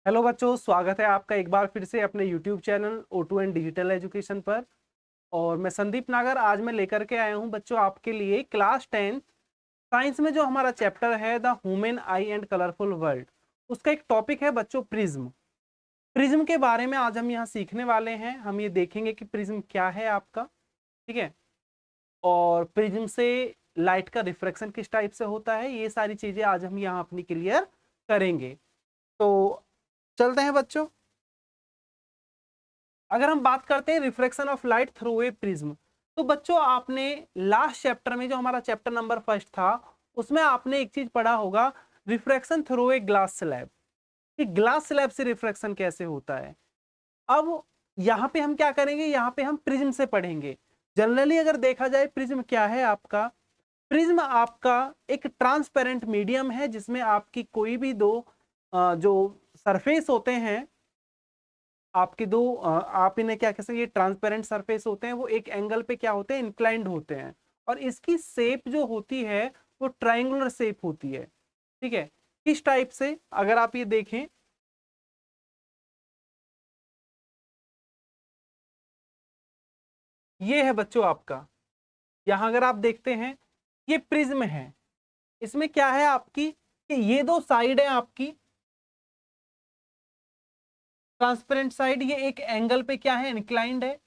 Hello बच्चों, स्वागत है आपका एक बार फिर से अपने YouTube channel O2 and digital education पर। और मैं संदीप नागर आज मैं लेकर के आया हूं बच्चों आपके लिए क्लास 10 साइंस में जो हमारा चैप्टर है the human I and colourful world, उसका एक टॉपिक है बच्चों प्रिज्म। प्रिज्म के बारे में आज हम यहाँ सीखने वाले हैं। हम ये देखेंगे कि प्रिज्म क्या है आपका, ठीक है, और प्रिज्म से लाइट का रिफ्रैक्शन किस टाइप से होता है, ये सारी चीजें आज हम यहाँ अपनी क्लियर करेंगे। तो चलते हैं बच्चों। अगर हम बात करते हैं reflection of light through a prism, तो बच्चों आपने लास्ट चैप्टर में जो हमारा चैप्टर नंबर फर्स्ट था उसमें आपने एक चीज पढ़ा होगा, refraction through a glass slab, कि ग्लास स्लैब से रिफ्रैक्शन कैसे होता है। अब यहाँ पे हम क्या करेंगे, यहाँ पे हम प्रिज्म से पढ़ेंगे। जनरली अगर देखा जाए प्रिज्म क्या है आपका, प्रिज्म आपका एक ट्रांसपेरेंट मीडियम है जिसमें आपकी कोई भी दो जो सरफेस होते हैं, आपके दो आप इन्हें क्या कह सकते हैं, ये ट्रांसपेरेंट सरफेस होते हैं, वो एक एंगल पे क्या होते हैं, इंक्लाइंड होते हैं। और इसकी शेप जो होती है वो ट्रायंगुलर शेप होती है, ठीक है। किस टाइप से, अगर आप ये देखें, ये है बच्चों आपका, यहां अगर आप देखते हैं ये प्रिज्म है। इसमें क्या है आपकी कि ये दो साइड है आपकी, ट्रांसपेरेंट साइड, ये एक एंगल पे क्या है, इंक्लाइंड है।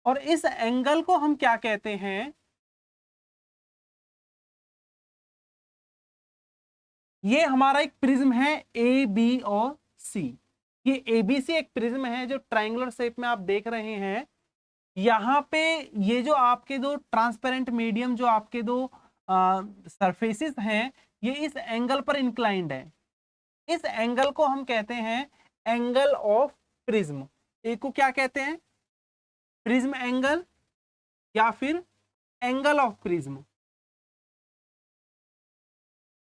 और इस एंगल को हम क्या कहते हैं, ये हमारा एक प्रिज्म है ए बी और सी। ये एबीसी एक प्रिज्म है जो ट्रायंगुलर शेप में आप देख रहे हैं। यहाँ पे ये जो आपके दो ट्रांसपेरेंट मीडियम, जो आपके दो सरफेसेस हैं, ये इस एंगल पर इंक्लाइंड है। इस एंगल को हम कहते हैं एंगल ऑफ प्रिज्म। एक को क्या कहते हैं, प्रिज्म एंगल, या फिर angle of prism,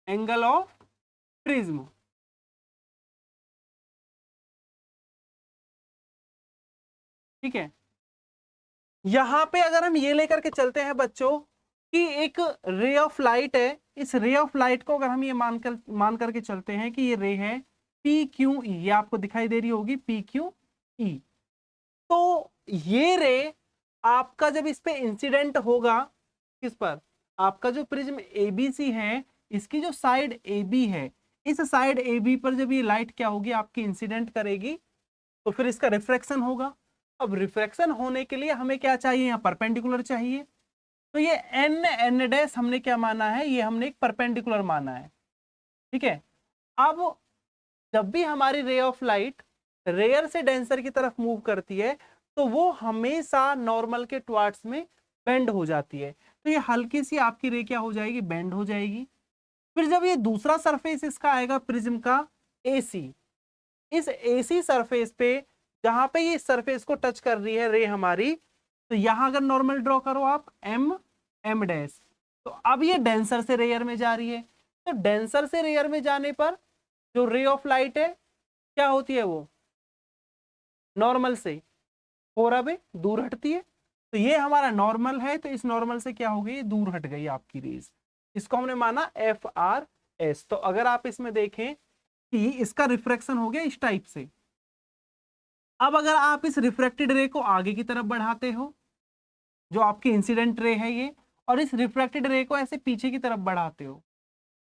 angle of prism, ठीक है। यहां पे अगर हम ये लेकर के चलते हैं बच्चों कि एक रे ऑफ लाइट है, इस रे ऑफ लाइट को अगर हम ये मान करके चलते हैं कि ये रे है पी क्यू ई, ये आपको दिखाई दे रही होगी पी क्यू ई। तो ये रे आपका जब इस पे इंसिडेंट होगा, किस पर, आपका जो प्रिज्म एबीसी है, इसकी जो साइड ए बी है, इस साइड ए बी पर जब ये लाइट क्या होगी आपकी इंसिडेंट करेगी, तो फिर इसका रिफ्रैक्शन होगा। अब रिफ्रैक्शन होने के लिए हमें क्या चाहिए, यहाँ परपेंडिकुलर चाहिए। तो ये एन एन डैश हमने क्या माना है, ये हमने एक परपेंडिकुलर माना है, ठीक है। अब जब भी हमारी रे ऑफ लाइट रेयर से डेंसर की तरफ मूव करती है, तो वो हमेशा नॉर्मल के टुवार्ड्स में बेंड हो जाती है। तो ये हल्की सी आपकी रे क्या हो जाएगी, बेंड हो जाएगी। फिर जब ये दूसरा सरफेस इसका आएगा प्रिज्म का एसी, इस एसी सरफेस पे जहां पे ये सरफेस को टच कर रही है रे हमारी, तो यहां अगर नॉर्मल ड्रॉ करो आप एम एम डैश, तो अब ये डेंसर से रेयर में जा रही है। तो डेंसर से रेयर में जाने पर जो रे ऑफ लाइट है क्या होती है, वो नॉर्मल से 4 दूर हटती है। तो ये हमारा नॉर्मल है, तो इस नॉर्मल से क्या हो गई, दूर हट गई आपकी रेज। इसको हमने माना एफ आर एस। तो अगर आप इसमें देखें कि इसका रिफ्रैक्शन हो गया इस टाइप से। अब अगर आप इस रिफ्रैक्टेड रे को आगे की तरफ बढ़ाते हो, जो आपकी इंसिडेंट रे है ये, और इस रिफ्रैक्टेड रे को ऐसे पीछे की तरफ बढ़ाते हो,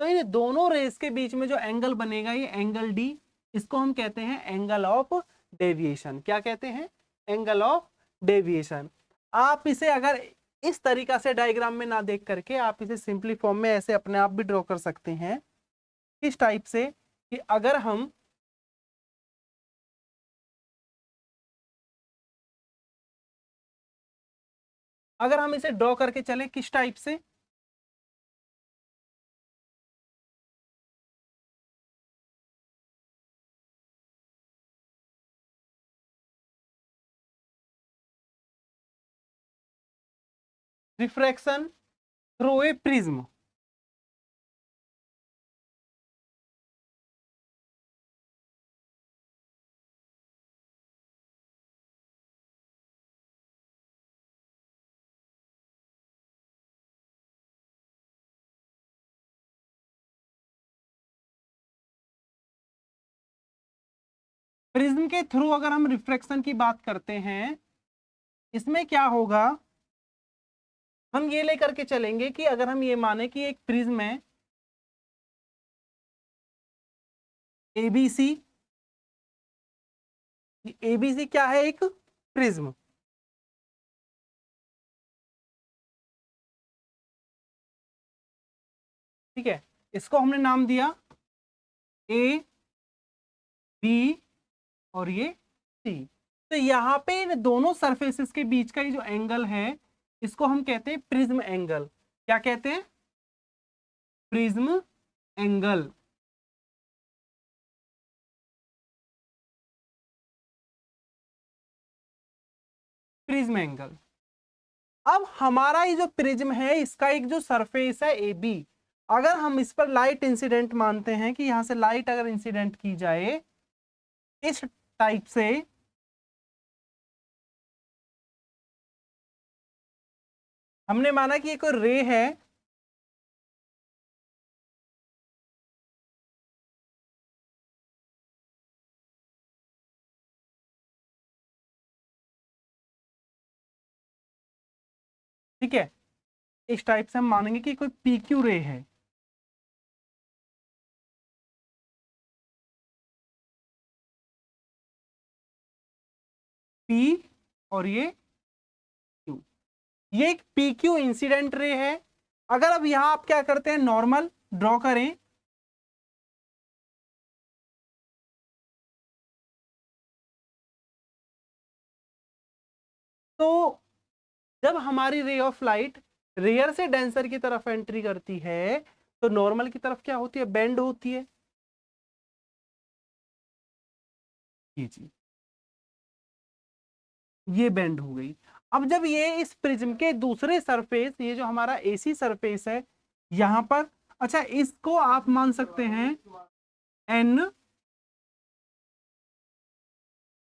तो इन दोनों रेस के बीच में जो एंगल बनेगा ये एंगल डी, इसको हम कहते हैं एंगल ऑफ डेविएशन। क्या कहते हैं, एंगल ऑफ डेविएशन। आप इसे अगर इस तरीका से डायग्राम में ना देख करके आप इसे सिंपली फॉर्म में ऐसे अपने आप भी ड्रॉ कर सकते हैं, इस टाइप से, कि अगर हम इसे ड्रॉ करके चले किस टाइप से, refraction through a prism. Prism के थ्रू अगर हम रिफ्रैक्शन की बात करते हैं, इसमें क्या होगा, हम ये लेकर के चलेंगे कि अगर हम ये माने कि एक प्रिज्म है एबीसी, एबीसी क्या है, एक प्रिज्म। ठीक है, इसको हमने नाम दिया ए बी और ये सी। तो यहाँ पे इन दोनों सरफेसेस के बीच का ये जो एंगल है, इसको हम कहते हैं प्रिज्म एंगल। क्या कहते हैं, प्रिज्म एंगल। Prism angle. अब हमारा ये जो प्रिज्म है, इसका एक जो सरफेस है ए बी, अगर हम इस पर लाइट इंसिडेंट मानते हैं कि यहां से लाइट अगर इंसिडेंट की जाए इस टाइप से, हमने माना कि एक रे है, ठीक है, इस टाइप से हम मानेंगे कि कोई पी क्यू रे है। पी और ये क्यू, ये एक पी क्यू इंसिडेंट रे है। अगर अब यहां आप क्या करते हैं, नॉर्मल ड्रॉ करें, तो जब हमारी रे ऑफ लाइट रेयर से डेंसर की तरफ एंट्री करती है, तो नॉर्मल की तरफ क्या होती है, बेंड होती है। जी, ये बेंड हो गई। अब जब ये इस प्रिज्म के दूसरे सरफेस, ये जो हमारा एसी सरफेस है यहां पर, अच्छा इसको आप मान सकते हैं एन,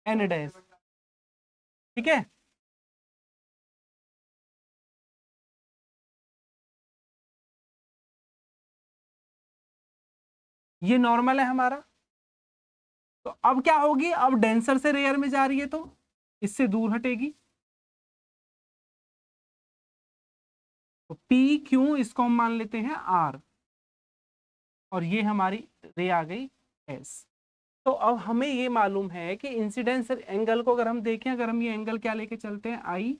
एन डैश, ठीक है। ये नॉर्मल है हमारा। तो अब क्या होगी, अब डेंसर से रेयर में जा रही है तो इससे दूर हटेगी, तो पी क्यू इसको हम मान लेते हैं आर, और ये हमारी रे आ गई एस। तो अब हमें ये मालूम है कि इंसिडेंस एंगल को अगर हम देखें, अगर हम ये एंगल क्या लेके चलते हैं, आई,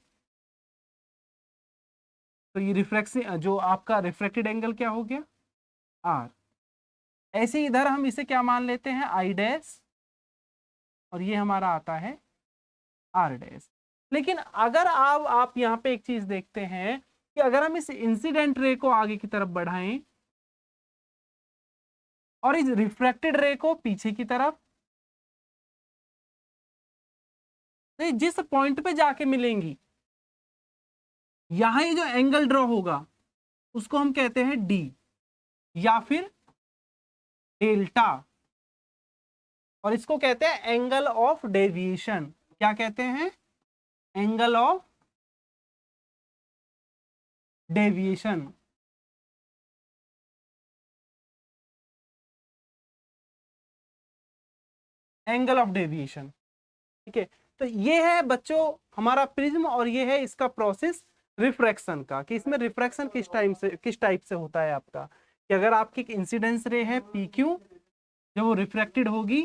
तो ये रिफ्रैक्शन जो आपका रिफ्रैक्टेड एंगल क्या हो गया, आर। ऐसे इधर हम इसे क्या मान लेते हैं, आई डैश, और ये हमारा आता है आर डैश। लेकिन अगर आप यहाँ पे एक चीज देखते हैं कि अगर हम इस इंसिडेंट रे को आगे की तरफ बढ़ाएं और इस रिफ्रैक्टेड रे को पीछे की तरफ, तो जिस पॉइंट पे जाके मिलेंगी, यहां ये जो एंगल ड्रॉ होगा उसको हम कहते हैं डी या फिर डेल्टा, और इसको कहते हैं एंगल ऑफ डेविएशन। क्या कहते हैं, angle of deviation. Angle of deviation, ठीक है। तो ये है बच्चों हमारा प्रिज्म, और ये है इसका प्रोसेस रिफ्रैक्शन का, कि इसमें रिफ्रैक्शन किस टाइप से होता है आपका, कि अगर आपकी इंसिडेंस रे है पी क्यू, जब वो रिफ्रैक्टेड होगी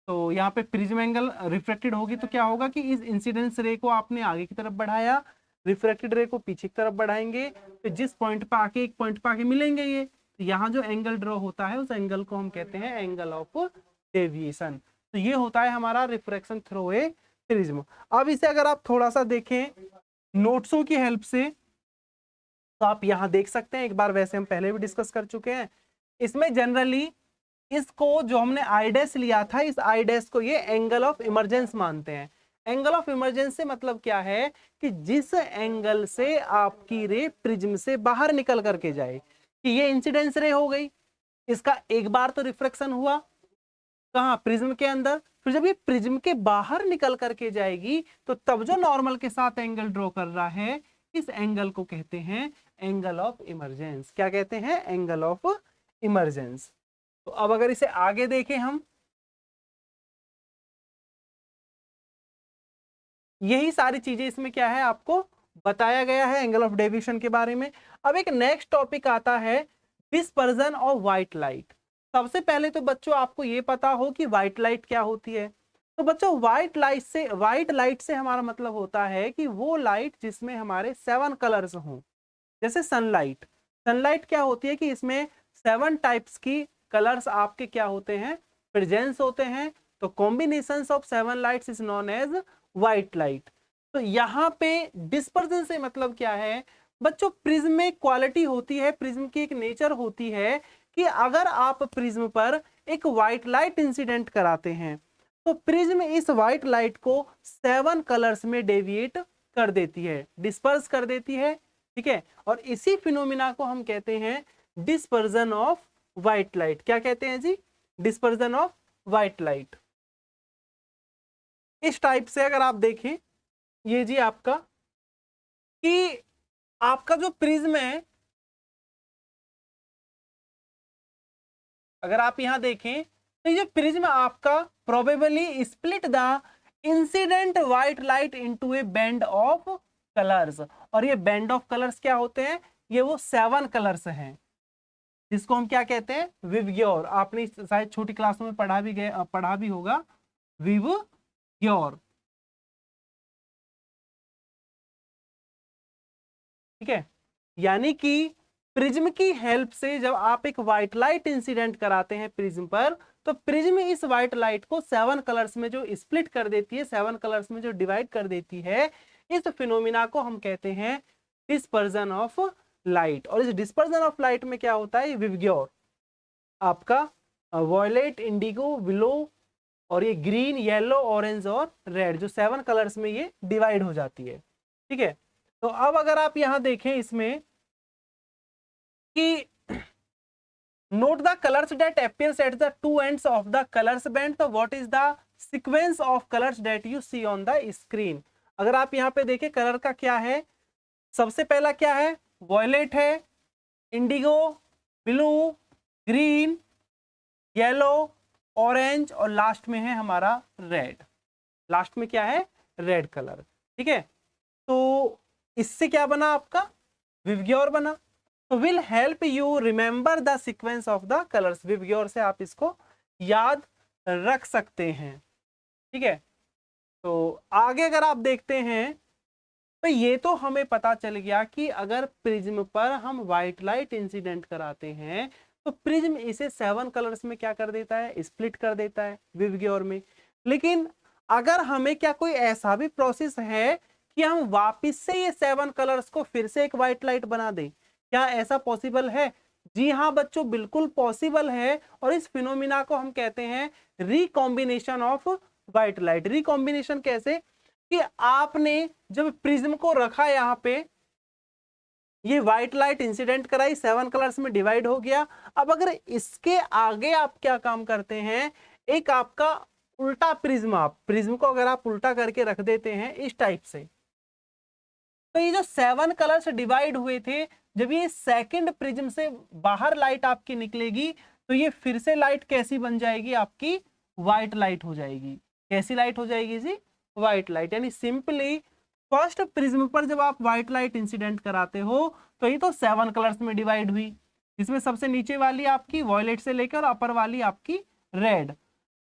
तो यहाँ पे प्रिज्म एंगल रिफ्रैक्टेड होगी, तो क्या होगा कि इस इंसिडेंस रे को आपने आगे की तरफ बढ़ाया, रिफ्रैक्टेड रे को पीछे की तरफ बढ़ाएंगे, तो जिस पॉइंट पे आके एक पॉइंट पे आके मिलेंगे ये, तो यहाँ जो एंगल ड्रॉ होता है उस एंगल को हम कहते हैं एंगल ऑफ डेविएशन। तो ये होता है हमारा रिफ्रैक्शन थ्रू ए प्रिज्म। अब इसे अगर आप थोड़ा सा देखें नोट्सों की हेल्प से, तो आप यहाँ देख सकते हैं, एक बार वैसे हम पहले भी डिस्कस कर चुके हैं। इसमें जनरली इसको जो हमने आई डैश लिया था, इस आई डैश को ये एंगल ऑफ इमरजेंस मानते हैं। एंगल ऑफ इमरजेंस से मतलब क्या है, कि जिस एंगल से आपकी रे प्रिज्म से बाहर निकल करके जाए, कि ये इंसिडेंस रे हो गई, इसका एक बार तो रिफ्रैक्शन हुआ कहाँ, प्रिज्म के अंदर, फिर जब ये प्रिज्म के बाहर निकल करके जाएगी, तो तब जो नॉर्मल के साथ एंगल ड्रॉ कर रहा है, इस एंगल को कहते हैं एंगल ऑफ इमरजेंस। क्या कहते हैं, एंगल ऑफ इमरजेंस। तो अब अगर इसे आगे देखें हम, यही सारी चीजें इसमें क्या है आपको बताया गया है एंगल ऑफ डेविएशन के बारे में। अब एक नेक्स्ट टॉपिक आता है डिस्पर्जन ऑफ व्हाइट लाइट। सबसे पहले तो बच्चों आपको ये पता हो कि व्हाइट लाइट क्या होती है। तो बच्चों व्हाइट लाइट से हमारा मतलब होता है कि वो लाइट जिसमें हमारे 7 कलर्स हों। जैसे सनलाइट, सनलाइट क्या होती है कि इसमें 7 टाइप्स की कलर्स आपके क्या होते हैं, प्रेजेंस होते हैं। तो combination of 7 lights is known as white light. तो यहाँ पे डिस्पर्जन से मतलब क्या है बच्चों, प्रिज्म में क्वालिटी होती है, प्रिज्म की एक नेचर होती है कि अगर आप प्रिज्म पर एक व्हाइट लाइट इंसिडेंट कराते हैं तो प्रिज्म इस व्हाइट लाइट को 7 कलर्स में डेविएट कर देती है, डिस्पर्स कर देती है। ठीक है, और इसी फिनोमिना को हम कहते हैं डिस्पर्जन ऑफ व्हाइट लाइट। क्या कहते हैं जी? Dispersion of white light. इस टाइप से अगर आप देखें ये जी आपका कि आपका जो प्रिज्म है, अगर आप यहां देखें तो ये प्रिज्म आपका probably split the incident white light into A band of colours. और ये बैंड ऑफ कलर्स क्या होते हैं? ये वो 7 कलर्स हैं जिसको हम क्या कहते हैं, विवग्योर। आपने शायद छोटी क्लासों में पढ़ा भी होगा विवग्योर। ठीक है, यानी कि प्रिज्म की हेल्प से जब आप एक व्हाइट लाइट इंसिडेंट कराते हैं प्रिज्म पर, तो प्रिज्म इस व्हाइट लाइट को 7 कलर्स में जो स्प्लिट कर देती है, 7 कलर्स में जो डिवाइड कर देती है, इस फिनोमिना को हम कहते हैं डिस्पर्जन ऑफ लाइट। और इस डिस्पर्जन ऑफ लाइट में क्या होता है, विवग्योर आपका वॉयलेट, इंडिगो, विलो और ये ग्रीन, येलो, ऑरेंज और रेड, जो 7 कलर्स में ये डिवाइड हो जाती है। ठीक है, तो अब अगर आप यहां देखें इसमें कि note the colours that appears at the two ends of the colours band, तो what is the sequence of colours that you see on the screen. अगर आप यहां पे देखें कलर का क्या है, सबसे पहला क्या है, वॉयलेट है, Indigo, blue, green, yellow, orange और लास्ट में है हमारा रेड। लास्ट में क्या है, रेड कलर। ठीक है, तो इससे क्या बना आपका, विवग्योर बना। तो will help you remember the sequence of the colours. विवग्योर से आप इसको याद रख सकते हैं। ठीक है, तो आगे अगर आप देखते हैं तो ये तो हमें पता चल गया कि अगर प्रिज्म पर हम व्हाइट लाइट इंसिडेंट कराते हैं तो प्रिज्म इसे 7 कलर्स में क्या कर देता है, स्प्लिट कर देता है विवग्योर में। लेकिन अगर हमें क्या कोई ऐसा भी प्रोसेस है कि हम वापस से ये 7 कलर्स को फिर से एक व्हाइट लाइट बना दें, क्या ऐसा पॉसिबल है? जी हाँ बच्चों, बिल्कुल पॉसिबल है। और इस फिनोमिना को हम कहते हैं recombination of white light. Recombination कैसे कि आपने जब प्रिज्म को रखा यहां पे, ये व्हाइट लाइट इंसिडेंट कराई, 7 कलर्स में डिवाइड हो गया। अब अगर इसके आगे आप क्या काम करते हैं, एक आपका उल्टा प्रिज्म, आप प्रिज्म को अगर आप उल्टा करके रख देते हैं इस टाइप से, तो ये जो 7 कलर्स डिवाइड हुए थे, जब ये सेकंड प्रिज्म से बाहर लाइट आपकी निकलेगी तो ये फिर से लाइट कैसी बन जाएगी, आपकी व्हाइट लाइट हो जाएगी। कैसी लाइट हो जाएगी जी, व्हाइट लाइट। यानी सिंपली फर्स्ट प्रिज्म पर जब आप व्हाइट लाइट इंसिडेंट कराते हो तो ये तो 7 कलर्स में डिवाइड हुई, जिसमें सबसे नीचे वाली आपकी वॉयलेट से लेकर अपर वाली आपकी रेड।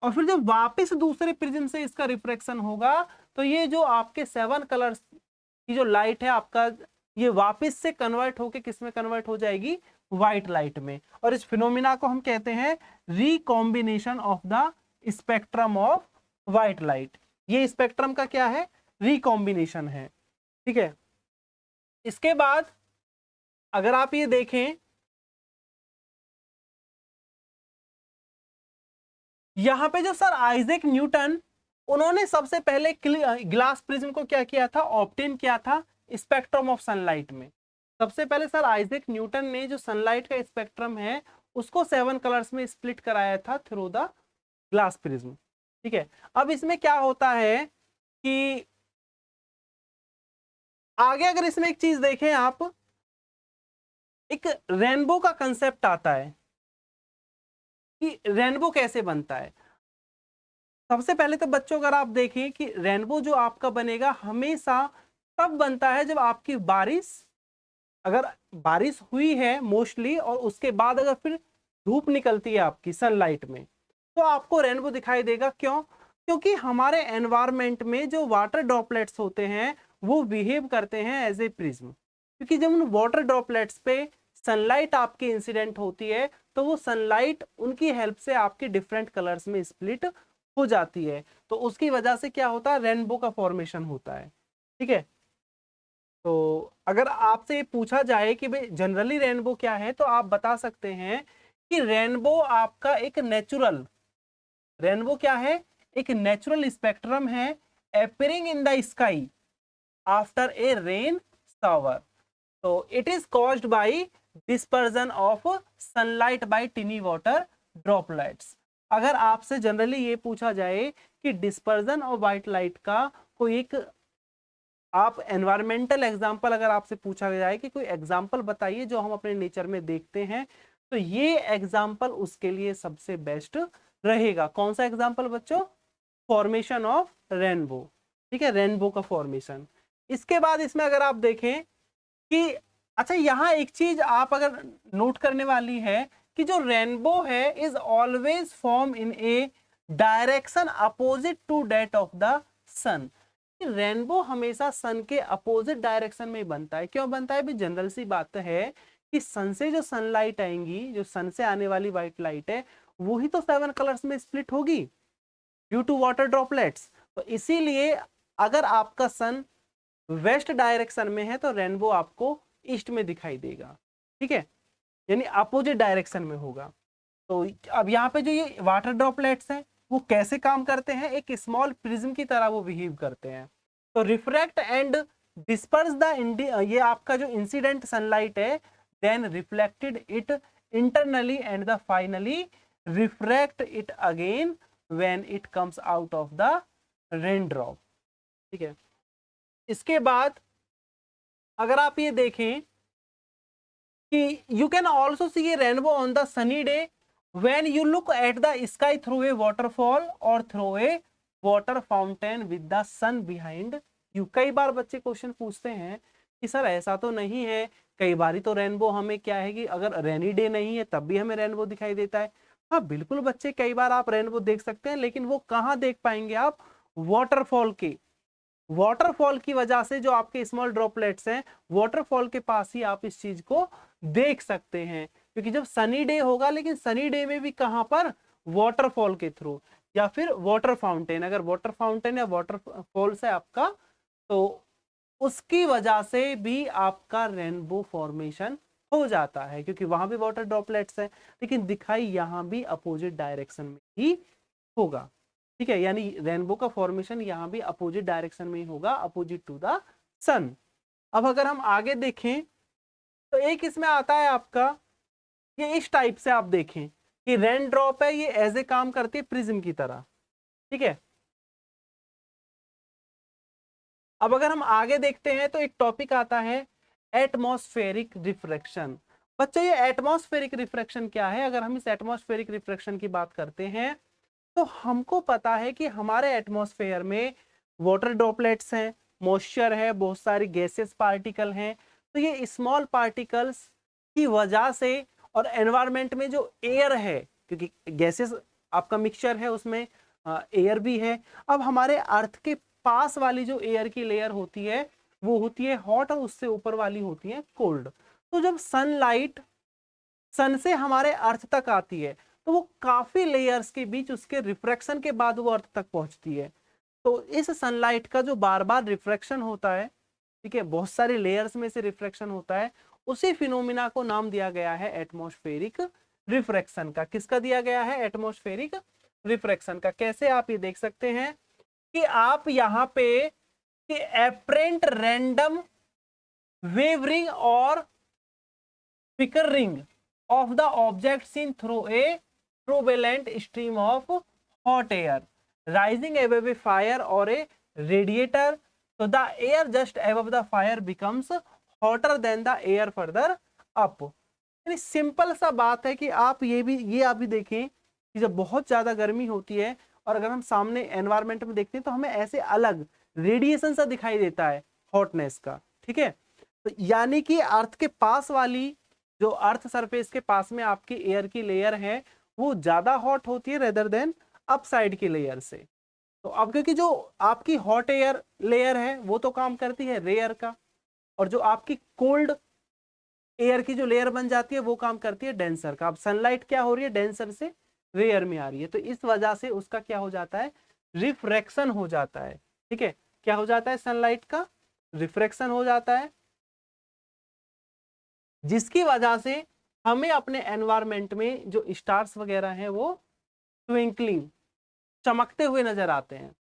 और फिर जब वापस दूसरे प्रिज्म से इसका रिफ्रेक्शन होगा तो ये जो आपके 7 कलर्स की जो लाइट है आपका, ये वापस से कन्वर्ट होके किस में कन्वर्ट हो जाएगी, व्हाइट लाइट में। और इस फिनोमिना को हम कहते हैं recombination of the spectrum of white light. ये स्पेक्ट्रम का क्या है, रिकॉम्बिनेशन है। ठीक है, इसके बाद अगर आप ये देखें, यहां पे जो सर आइजैक न्यूटन, उन्होंने सबसे पहले ग्लास प्रिज्म को क्या किया था, ऑब्टेन किया था स्पेक्ट्रम ऑफ सनलाइट में। सबसे पहले सर आइजैक न्यूटन ने जो सनलाइट का स्पेक्ट्रम है उसको 7 कलर्स में स्प्लिट कराया था थ्रू द ग्लास प्रिज्म। ठीक है, अब इसमें क्या होता है कि आगे अगर इसमें एक चीज देखें आप, एक रेनबो का कंसेप्ट आता है कि रेनबो कैसे बनता है। सबसे पहले तो बच्चों अगर आप देखें कि रेनबो जो आपका बनेगा हमेशा तब बनता है जब आपकी बारिश, अगर बारिश हुई है मोस्टली और उसके बाद अगर फिर धूप निकलती है आपकी सनलाइट में, तो आपको रेनबो दिखाई देगा। क्यों? क्योंकि हमारे एनवायरमेंट में जो वाटर ड्रॉपलेट्स होते हैं वो बिहेव करते हैं एज ए प्रिज्म, क्योंकि जब उन वाटर ड्रॉपलेट्स पे सनलाइट आपकी इंसिडेंट होती है तो वो सनलाइट उनकी हेल्प से आपके डिफरेंट कलर्स में स्प्लिट हो जाती है, तो उसकी वजह से क्या होता है, रेनबो का फॉर्मेशन होता है। ठीक है, तो अगर आपसे पूछा जाए कि भाई जनरली रेनबो क्या है, तो आप बता सकते हैं कि रेनबो आपका एक नेचुरल, रेनबो क्या है, एक नेचुरल स्पेक्ट्रम है appearing in the sky after a rain shower. तो it is caused by dispersion of sunlight by tiny water droplets. अगर आपसे जनरली ये पूछा जाए कि डिस्पर्जन ऑफ व्हाइट लाइट का कोई एक आप एनवायरमेंटल एग्जाम्पल अगर आपसे पूछा जाए कि कोई एग्जाम्पल बताइए जो हम अपने नेचर में देखते हैं, तो ये एग्जाम्पल उसके लिए सबसे बेस्ट रहेगा। कौन सा एग्जाम्पल बच्चों? Formation of rainbow. ठीक है, रेनबो का फॉर्मेशन। इसके बाद इसमें अगर आप देखें कि अच्छा यहां एक चीज आप अगर नोट करने वाली है कि जो रेनबो है is always form in a direction opposite to that of the sun. Rainbow हमेशा सन के अपोजिट डायरेक्शन में बनता है। क्यों बनता है? भी जनरल सी बात है कि सन से जो सनलाइट आएंगी, जो सन से आने वाली व्हाइट लाइट है, वही तो 7 कलर्स में स्प्लिट होगी ड्यू टू वाटर ड्रॉपलेट्स। तो इसीलिए अगर आपका सन वेस्ट डायरेक्शन में है तो रेनबो आपको ईस्ट में दिखाई देगा। ठीक है, यानी अपोजिट डायरेक्शन में होगा। तो अब यहाँ पे जो ये वाटर ड्रॉपलेट्स हैं वो कैसे काम करते हैं? एक स्मॉल प्रिज्म की तरह वो बिहेव करते हैं। तो रिफ्रैक्ट एंड डिस्पर्स द, ये आपका जो इंसिडेंट सनलाइट है, then reflected it internally and the finally refract it again when it comes out of the raindrop. ठीक है, इसके बाद अगर आप ये देखें कि you can also see a rainbow on the sunny day when you look at the sky through a waterfall or through a water fountain with the sun behind you। कई बार बच्चे क्वेश्चन पूछते हैं कि सर ऐसा तो नहीं है, कई बार तो रेनबो हमें क्या है कि अगर रेनी डे नहीं है तब भी हमें रेनबो दिखाई देता है। हाँ बिल्कुल बच्चे, कई बार आप रेनबो देख सकते हैं, लेकिन वो कहाँ देख पाएंगे आप? वाटरफॉल के, वाटरफॉल की वजह से जो आपके स्मॉल ड्रॉपलेट्स हैं वाटरफॉल के पास ही आप इस चीज को देख सकते हैं, क्योंकि जब सनी डे होगा, लेकिन सनी डे में भी कहां पर? वाटरफॉल के थ्रू या फिर वाटर फाउंटेन। अगर वाटर फाउंटेन या वाटरफॉल से आपका, तो उसकी वजह से भी आपका रेनबो फॉर्मेशन हो जाता है, क्योंकि वहां भी वाटर ड्रॉपलेट्स है, लेकिन दिखाई यहां भी अपोजिट डायरेक्शन में ही होगा। ठीक है, यानी रेनबो का फॉर्मेशन यहां भी अपोजिट डायरेक्शन में ही होगा, अपोजिट टू द सन। अब अगर हम आगे देखें तो एक इसमें आता है आपका, ये इस टाइप से आप देखें कि रेन ड्रॉप है, ये एज ए काम करती है प्रिज्म की तरह। ठीक है, अब अगर हम आगे देखते हैं तो एक टॉपिक आता है एटमॉस्फेरिक रिफ्रैक्शन। बच्चों ये एटमॉस्फेरिक रिफ्रैक्शन क्या है? अगर हम इस एटमॉस्फेरिक रिफ्रैक्शन की बात करते हैं तो हमको पता है कि हमारे एटमॉस्फेयर में वाटर ड्रॉपलेट्स हैं, मॉइस्चर है, बहुत सारी गैसेस पार्टिकल हैं। तो ये स्मॉल पार्टिकल्स की वजह से, और एनवायरनमेंट में जो एयर है, क्योंकि गैसेस आपका मिक्सचर है, उसमें एयर भी है। अब हमारे अर्थ के पास वाली जो एयर की लेयर होती है वो होती है हॉट, और उससे ऊपर वाली होती है कोल्ड। तो जब सनलाइट सन से हमारे अर्थ तक आती है तो वो काफी लेयर्स के बीच उसके रिफ्रैक्शन के बाद वो अर्थ तक पहुंचती है। तो इस सनलाइट का जो बार बार रिफ्रैक्शन होता है, ठीक है, बहुत सारे लेयर्स में से रिफ्रैक्शन होता है, उसी फिनोमिना को नाम दिया गया है एटमॉस्फेरिक रिफ्रैक्शन का। किसका दिया गया है? एटमॉस्फेरिक रिफ्रैक्शन का। कैसे? आप ये देख सकते हैं कि आप यहाँ पे कि एपरेंट रैंडम वेवरिंग और flickering of the object seen through a turbulent stream of hot air rising above a fire or a radiator, so the air just above the fire becomes hotter than the air further up। यानी simple सा बात है कि आप ये भी आप भी देखें कि जब बहुत ज्यादा गर्मी होती है और अगर हम सामने एनवायरमेंट में देखते हैं तो हमें ऐसे अलग रेडिएशन सा दिखाई देता है हॉटनेस का, ठीक है। तो यानी कि अर्थ के पास वाली जो अर्थ सरफेस के पास में आपकी एयर की लेयर है वो ज्यादा हॉट होती है रेदर देन अपसाइड की लेयर से। तो अब क्योंकि जो आपकी हॉट एयर लेयर है वो तो काम करती है रेयर का, और जो आपकी कोल्ड एयर की जो लेयर बन जाती है वो काम करती है डेंसर का। अब सनलाइट क्या हो रही है, डेंसर से रेयर में आ रही है, तो इस वजह से उसका क्या हो जाता है, रिफ्रैक्शन हो जाता है, ठीक है। क्या हो जाता है, सनलाइट का रिफ्रैक्शन हो जाता है, जिसकी वजह से हमें अपने एनवायरमेंट में जो स्टार्स वगैरह हैं वो ट्विंकलिंग, चमकते हुए नजर आते हैं।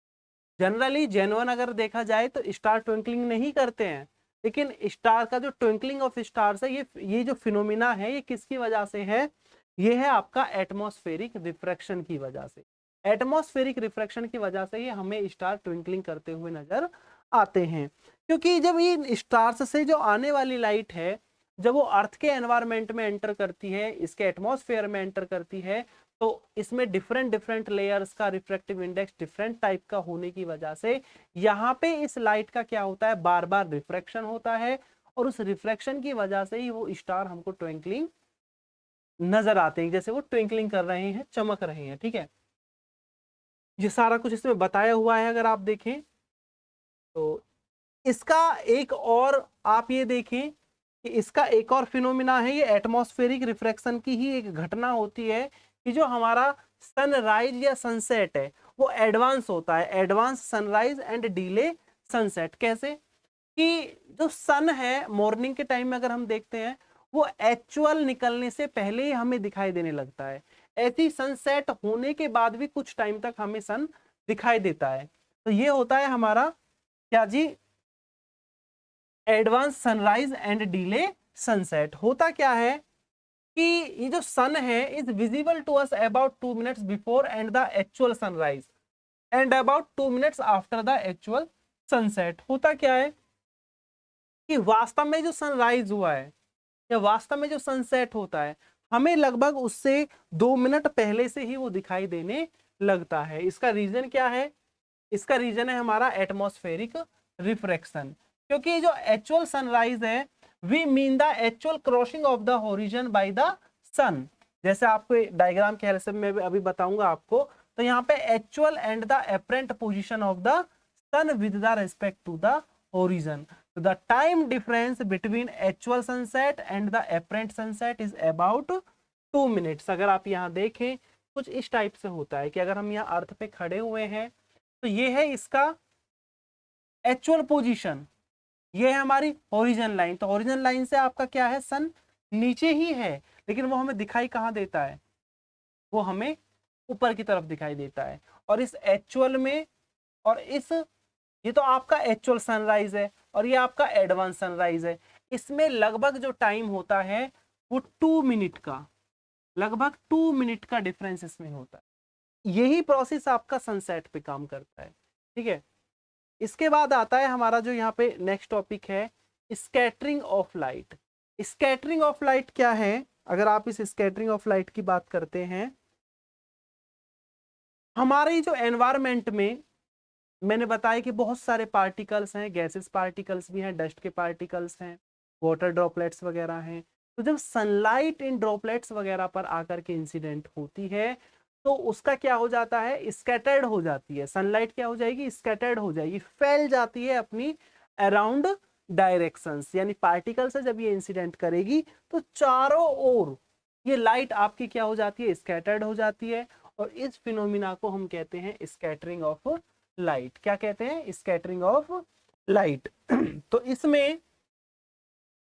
जनरली जेन्युइन अगर देखा जाए तो स्टार ट्विंकलिंग नहीं करते हैं, लेकिन स्टार का जो ट्विंकलिंग ऑफ स्टार्स है ये जो फिनोमिना है ये किसकी वजह से है, ये है आपका एटमॉस्फेरिक रिफ्रैक्शन की वजह से। एटमॉस्फेरिक रिफ्रैक्शन की वजह से ये हमें स्टार ट्विंकलिंग करते हुए नजर आते हैं। क्योंकि जब ये स्टार्स से जो आने वाली लाइट है जब वो अर्थ के एनवायरमेंट में एंटर करती है, इसके एटमॉस्फेयर में एंटर करती है, तो इसमें डिफरेंट डिफरेंट लेयर्स का रिफ्रैक्टिव इंडेक्स डिफरेंट टाइप का होने की वजह से यहाँ पे इस लाइट का क्या होता है, बार बार रिफ्रैक्शन होता है, और उस रिफ्रैक्शन की वजह से ही वो स्टार हमको ट्विंकलिंग नजर आते हैं, जैसे वो ट्विंकलिंग कर रहे हैं, चमक रहे हैं, ठीक है। ये सारा कुछ इसमें बताया हुआ है अगर आप देखें तो। इसका एक और आप ये देखें कि इसका एक और फिनोमिना है, ये एटमॉस्फेरिक रिफ्रैक्शन की ही एक घटना होती है कि जो हमारा सनराइज या सनसेट है वो एडवांस होता है, advance sunrise and delay sunset. कैसे कि जो सन है मॉर्निंग के टाइम में अगर हम देखते हैं वो एक्चुअल निकलने से पहले ही हमें दिखाई देने लगता है, ऐसी सनसेट होने के बाद भी कुछ टाइम तक हमें सन दिखाई देता है। तो ये होता है हमारा क्या जी, advance sunrise and delay sunset. होता क्या है कि ये जो सन है is visible to us about 2 minutes before and the actual sunrise and about 2 minutes after the actual sunset. होता क्या है कि वास्तव में जो सनराइज हुआ है या वास्तव में जो सनसेट होता है हमें लगभग उससे 2 मिनट पहले से ही वो दिखाई देने लगता है। इसका रीजन क्या है, इसका रीजन है हमारा एटमॉस्फेरिक रिफ्रैक्शन। क्योंकि जो एक्चुअल सनराइज है we mean the actual crossing of the horizon by the sun. जैसे आपको डायग्राम के हेल्प से मैं अभी बताऊंगा आपको, तो यहाँ पे actual and the apparent position of the sun with the respect to the horizon. So the time difference between actual sunset and the apparent sunset is about 2 minutes। अगर आप यहाँ देखें कुछ इस टाइप से होता है कि अगर हम यहाँ अर्थ पे खड़े हुए हैं तो ये है इसका एक्चुअल पोजीशन, ये है हमारी ओरिजिन लाइन। तो ओरिजिन लाइन से आपका क्या है, सन नीचे ही है, लेकिन वो हमें दिखाई कहाँ देता है, वो हमें ऊपर की तरफ दिखाई देता है। और इस एक्चुअल में और इस ये तो आपका एक्चुअल सनराइज है और ये आपका एडवांस सनराइज है, इसमें लगभग जो टाइम होता है वो 2 मिनट का, लगभग 2 मिनट का डिफरेंस इसमें होता है। यही प्रोसेस आपका सनसेट पे काम करता है, ठीक है। इसके बाद आता है हमारा जो यहाँ पे नेक्स्ट टॉपिक है, scattering of light. Scattering of light क्या है, अगर आप इस स्कैटरिंग ऑफ लाइट की बात करते हैं, हमारे जो एनवायरमेंट में मैंने बताया कि बहुत सारे पार्टिकल्स हैं, गैसेस पार्टिकल्स भी हैं, डस्ट के पार्टिकल्स हैं, वाटर ड्रॉपलेट्स वगैरह हैं। तो जब सनलाइट इन ड्रॉपलेट्स वगैरह पर आकर के इंसिडेंट होती है तो उसका क्या हो जाता है, स्कैटर्ड हो जाती है। सनलाइट क्या हो जाएगी, स्कैटर्ड हो जाएगी, फैल जाती है अपनी अराउंड डायरेक्शंस। यानी पार्टिकल से जब ये इंसिडेंट करेगी तो चारों ओर ये लाइट आपकी क्या हो जाती है, स्कैटर्ड हो जाती है। और इस फिनोमिना को हम कहते हैं स्कैटरिंग ऑफ लाइट। क्या कहते हैं, स्कैटरिंग ऑफ लाइट। तो इसमें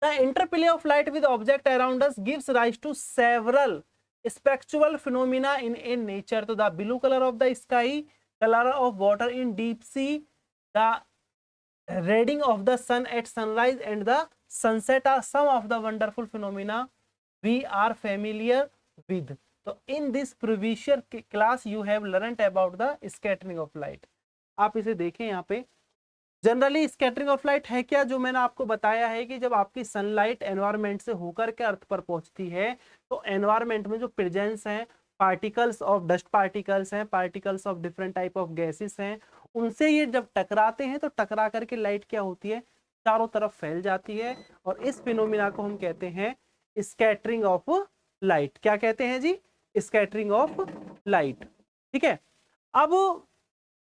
the interplay of light with object around us gives rise to several spectral phenomena in nature। तो the blue color of the sky, color of water in deep sea, the reading of the sun at sunrise and the sunset are some of the wonderful phenomena we are familiar with। तो in this previous class you have learned about the scattering of light। आप इसे देखें यहाँ पे, generally scattering of light है क्या, जो मैंने आपको बताया है कि जब आपकी सनलाइट एनवायरनमेंट से होकर के अर्थ पर पहुंचती है तो एनवायरनमेंट में जो प्रेजेंस है पार्टिकल्स ऑफ डस्ट पार्टिकल्स हैं, particles of different type of gases हैं, उनसे ये जब टकराते हैं तो टकरा करके लाइट क्या होती है, चारों तरफ फैल जाती है। और इस फिनोमिना को हम कहते हैं स्कैटरिंग ऑफ लाइट। क्या कहते हैं जी? Scattering of light. ठीक है। अब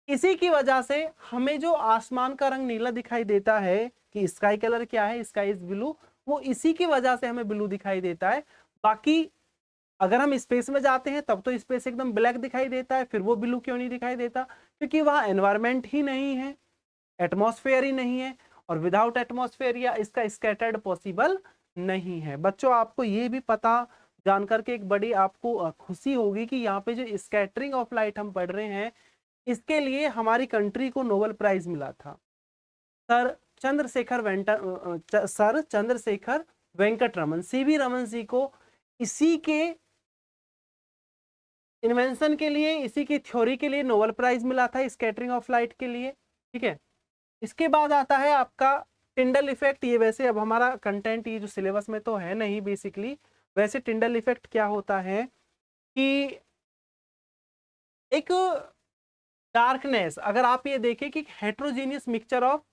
इसी की वजह से हमें जो आसमान का रंग नीला दिखाई देता है, कि स्काई कलर क्या है, स्काई इज ब्लू, वो इसी की वजह से हमें ब्लू दिखाई देता है। बाकी अगर हम स्पेस में जाते हैं तब तो स्पेस एकदम ब्लैक दिखाई देता है, फिर वो ब्लू क्यों नहीं दिखाई देता? क्योंकि वहां एनवायरमेंट ही नहीं है, एटमॉस्फेयर ही नहीं है, और विदाउट एटमॉस्फेयर या इसका स्कैटर्ड पॉसिबल नहीं है। बच्चों आपको ये भी पता जानकर के एक बड़ी आपको खुशी होगी कि यहाँ पे जो स्कैटरिंग ऑफ लाइट हम पढ़ रहे हैं, इसके लिए हमारी कंट्री को नोबेल प्राइज मिला था। सर चंद्रशेखर वेंकट रमन, सीवी रमन जी को इसी के इन्वेंशन के लिए, इसी की थ्योरी के लिए नोबेल प्राइज मिला था, स्कैटरिंग ऑफ लाइट के लिए। ठीक है। इसके बाद आता है आपका टिंडल इफेक्ट। ये वैसे अब हमारा कंटेंट ये जो सिलेबस में तो है नहीं बेसिकली। वैसे टिंडल इफेक्ट क्या होता है कि एक डार्कनेस, अगर आप ये देखें कि heterogeneous mixture of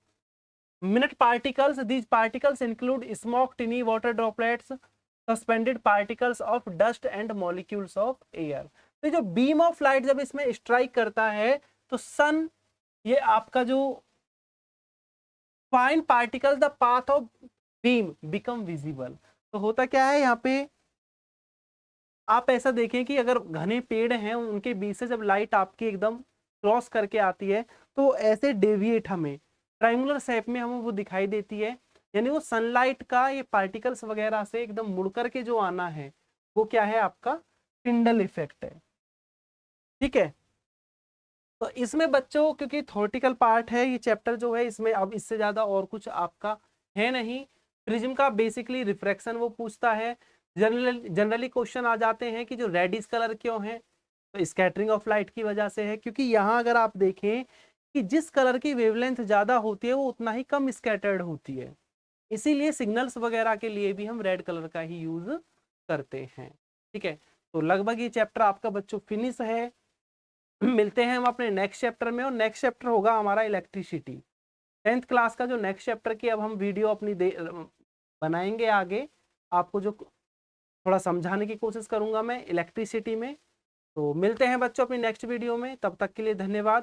minute particles, these particles include smoke, टिनी water droplets, suspended particles of dust and molecules of air. तो जो बीम ऑफ लाइट जब इसमें स्ट्राइक करता है तो सन, ये आपका जो fine particles the path of beam become visible. तो होता क्या है यहाँ पे, आप ऐसा देखें कि अगर घने पेड़ हैं उनके बीच से जब लाइट आपकी एकदम क्रॉस करके आती है तो ऐसे डेविएट हमें ट्रायंगुलर शेप में हमें वो दिखाई देती है। यानी वो सनलाइट का ये पार्टिकल्स वगैरह से एकदम मुड़ करके जो आना है वो क्या है, आपका टिंडल इफेक्ट है। ठीक है। तो इसमें बच्चों क्योंकि थ्योरेटिकल पार्ट है ये चैप्टर जो है, इसमें अब इससे ज्यादा और कुछ आपका है नहीं। प्रिज्म का बेसिकली रिफ्रैक्शन वो पूछता है। जनरली क्वेश्चन आ जाते हैं कि जो रेडिश कलर क्यों है, तो स्कैटरिंग ऑफ लाइट की वजह से है। क्योंकि यहाँ अगर आप देखें कि जिस कलर की वेवलेंथ ज्यादा होती है वो उतना ही कम स्कैटर्ड होती है, इसीलिए सिग्नल्स वगैरह के लिए भी हम रेड कलर का ही यूज करते हैं। ठीक है। तो लगभग ये चैप्टर आपका बच्चों फिनिश है। मिलते हैं हम अपने नेक्स्ट चैप्टर में, और नेक्स्ट चैप्टर होगा हमारा इलेक्ट्रिसिटी। 10th क्लास का जो नेक्स्ट चैप्टर की अब हम वीडियो अपनी बनाएंगे आगे, आपको जो थोड़ा समझाने की कोशिश करूंगा मैं इलेक्ट्रिसिटी में। तो मिलते हैं बच्चों अपनी नेक्स्ट वीडियो में, तब तक के लिए धन्यवाद।